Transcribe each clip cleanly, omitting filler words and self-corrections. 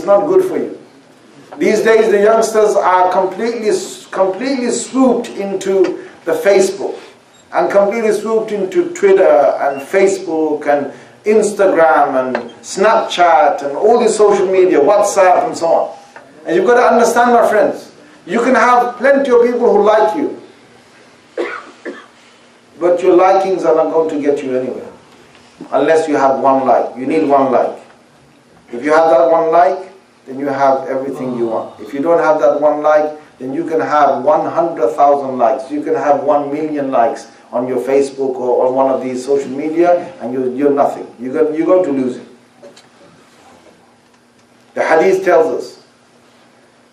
not good for you. These days the youngsters are completely swooped into the Facebook and completely swooped into Twitter and Facebook and Instagram and Snapchat and all these social media, WhatsApp and so on. And you've got to understand, my friends, you can have plenty of people who like you, but your likings are not going to get you anywhere unless you have one like. You need one like. If you have that one like, then you have everything you want. If you don't have that one like, then you can have 100,000 likes. You can have 1 million likes on your Facebook or on one of these social media, and you're nothing. You're going to lose it. The hadith tells us,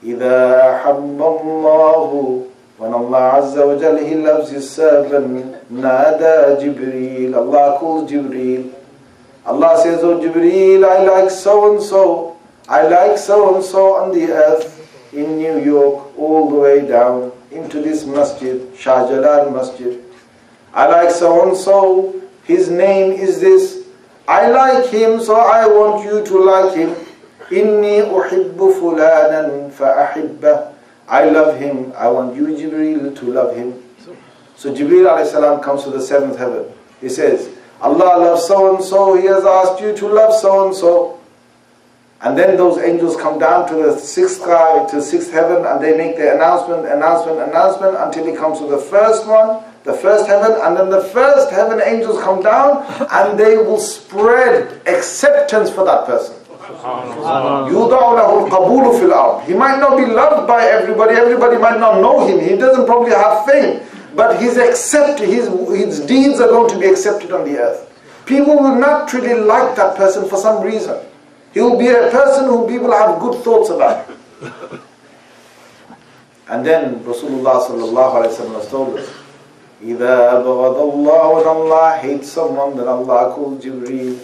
إِذَا حَبَّ اللَّهُ, when Allah Azza wa Jalla, He loves His servant, nada Jibreel, Allah calls Jibreel. Allah says, oh Jibreel, I like so and so. I like so and so on the earth in New York, all the way down into this masjid, Shah Jalal Masjid. I like so and so. His name is this. I like him, so I want you to like him. Inni uhibbu fulanan fa'ahibbah. I love him. I want you, Jibreel, to love him. So Jibreel alayhi salam comes to the 7th heaven. He says, Allah loves so and so. He has asked you to love so and so. And then those angels come down to the 6th sky, to 6th heaven, and they make their announcement until it comes to the first one, the 1st heaven, and then the 1st heaven angels come down and they will spread acceptance for that person. He might not be loved by everybody might not know him, he doesn't probably have fame, but his deeds are going to be accepted on the earth. People will naturally like that person for some reason. He will be a person who people have good thoughts about. And then Rasulullah sallallahu alayhi wa sallam has told us, إِذَا بَغَضَ اللَّهُ, when Allah hates someone, then Allah calls Jibreel.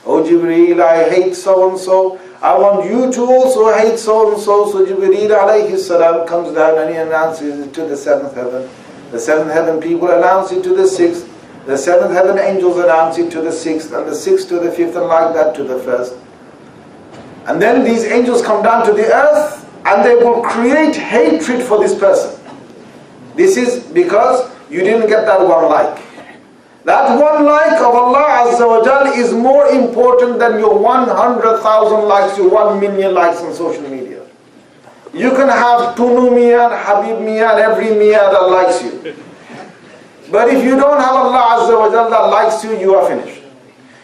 Oh Jibreel, I hate so and so. I want you to also hate so and so. So Jibreel alayhi salam comes down and he announces it to the 7th heaven. The 7th heaven people announce it to the 6th. The 7th heaven angels announce it to the 6th, and the 6th to the 5th, and like that to the 1st. And then these angels come down to the earth and they will create hatred for this person. This is because you didn't get that one like. That one like of Allah Azza wa Jal is more important than your 100,000 likes, your 1 million likes on social media. You can have Tunu Mian, Habib Mian, every Mian that likes you. But if you don't have Allah Azza wa Jal that likes you, you are finished.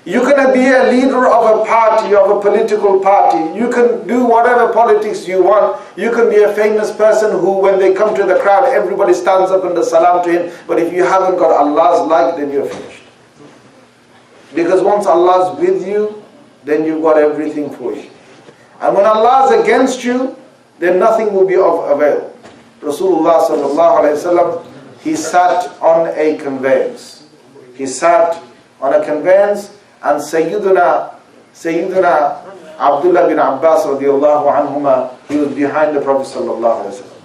You can be a leader of a party, of a political party. You can do whatever politics you want. You can be a famous person who, when they come to the crowd, everybody stands up and does salam to him. But if you haven't got Allah's like, then you're finished. Because once Allah's with you, then you've got everything for you. And when Allah's against you, then nothing will be of avail. Rasulullah sallallahu alayhi wa sallam, he sat on a conveyance. He sat on a conveyance, and Sayyiduna Abdullah bin Abbas radiallahu anhuma, he was behind the Prophet sallallahu alaihi wasallam.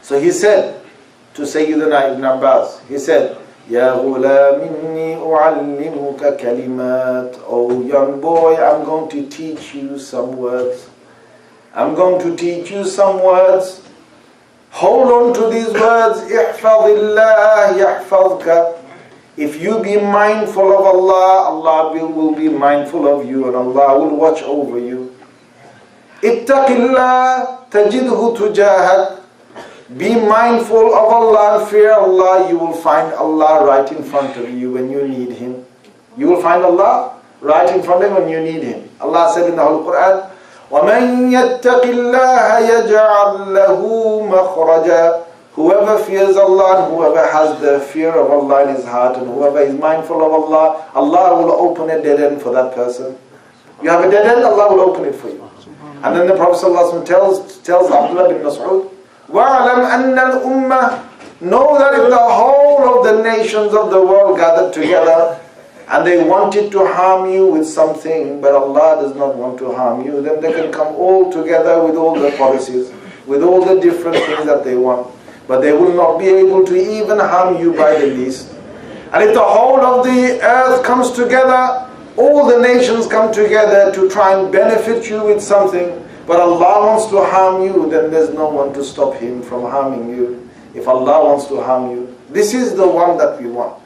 So he said to Sayyiduna Ibn Abbas, he said, Ya ghulam inni u'allimuka kalimat. Oh young boy, I'm going to teach you some words. I'm going to teach you some words. Hold on to these words. Ihfadillah yahfadka. If you be mindful of Allah, Allah will be mindful of you, and Allah will watch over you. Ittaqillah tajidhu tujahak. Be mindful of Allah and fear Allah. You will find Allah right in front of you when you need Him. You will find Allah right in front of you when you need Him. Allah said in the Holy Quran, وَمَنْ يَتَّقِ اللَّهَ يَجْعَلْ لَهُ مَخْرَجًا. Whoever fears Allah and whoever has the fear of Allah in his heart and whoever is mindful of Allah, Allah will open a dead end for that person. You have a dead end, Allah will open it for you. And then the Prophet ﷺ tells Abdullah bin Mas'ud, وَعَلَمْ أَنَّ الْأُمَّةِ, know that if the whole of the nations of the world gathered together and they wanted to harm you with something, but Allah does not want to harm you, then they can come all together with all the policies, with all the different things that they want. But they will not be able to even harm you by the least. And if the whole of the earth comes together All the nations come together to try and benefit you with something, but Allah wants to harm you, then there's no one to stop Him from harming you. If Allah wants to harm you, this is the one that we want.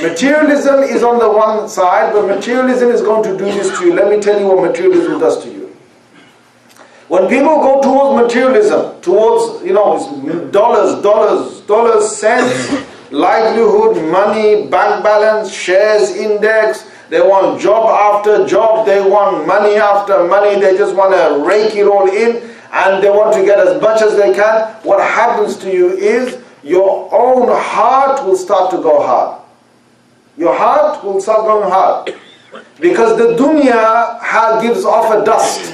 Materialism is on the one side, but materialism is going to do this to you. Let me tell you what materialism does to you. When people go towards materialism, towards, dollars, cents, livelihood, money, bank balance, shares, index, they want job after job, they want money after money, they just want to rake it all in, and they want to get as much as they can. What happens to you is your own heart will start to go hard. Your heart will start going hard. Because the dunya gives off a dust.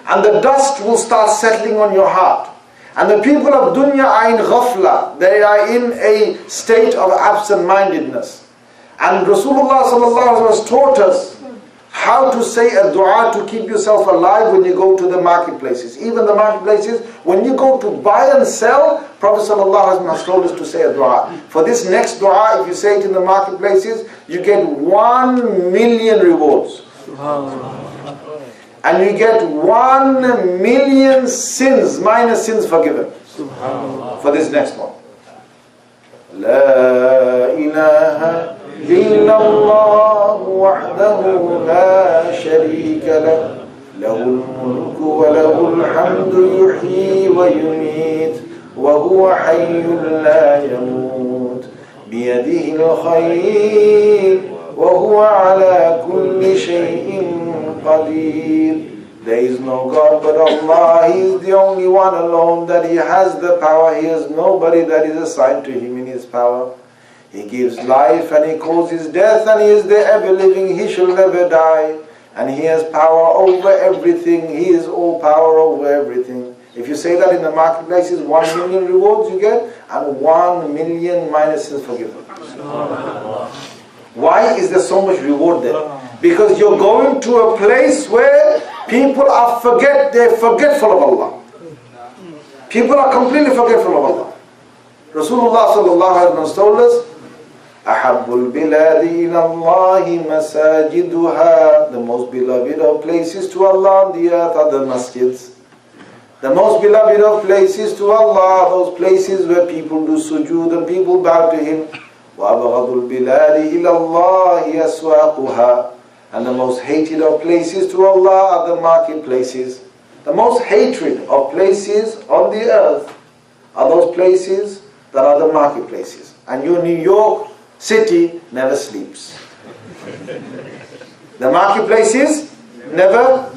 And the dust will start settling on your heart. And the people of dunya are in ghafla. They are in a state of absent-mindedness. And Rasulullah ﷺ taught us how to say a dua to keep yourself alive when you go to the marketplaces. Even the marketplaces, when you go to buy and sell, Prophet ﷺ has told us to say a dua. For this next dua, if you say it in the marketplaces, you get 1 million rewards. And you get 1 million sins, minor sins forgiven. For this next one. La ilaha illallah wahdahu la sharika lah, lahul mulku wa lahul hamdu yuhyi wa yumeet, wa huwa hayyun la yamut, biyadihi al-khayr, wa huwa ala kulli shay'in qadir. There is no God but Allah. He is the only one alone, that He has the power. He has nobody that is assigned to Him in His power. He gives life and He causes death, and He is the ever living. He shall never die, and He has power over everything. He is all power over everything. If you say that in the marketplaces, 1 million rewards you get, and 1 million minus sins forgiven. Why is there so much reward there? Because you're going to a place where people are they're forgetful of Allah. People are completely forgetful of Allah. Rasulullah sallallahu alaihi wasallam told us, "Ahabbul biladi ila Allahi masajiduha." The most beloved of places to Allah on the earth are the masjids. The most beloved of places to Allah are those places where people do sujood and people bow to Him. وَأَبْغَضُ الْبِلَادِ إِلَى اللَّهِ أَسْوَاقُهَا. And the most hated of places to Allah are the marketplaces. The most hatred of places on the earth are those places that are the marketplaces. And your New York City never sleeps. The marketplaces never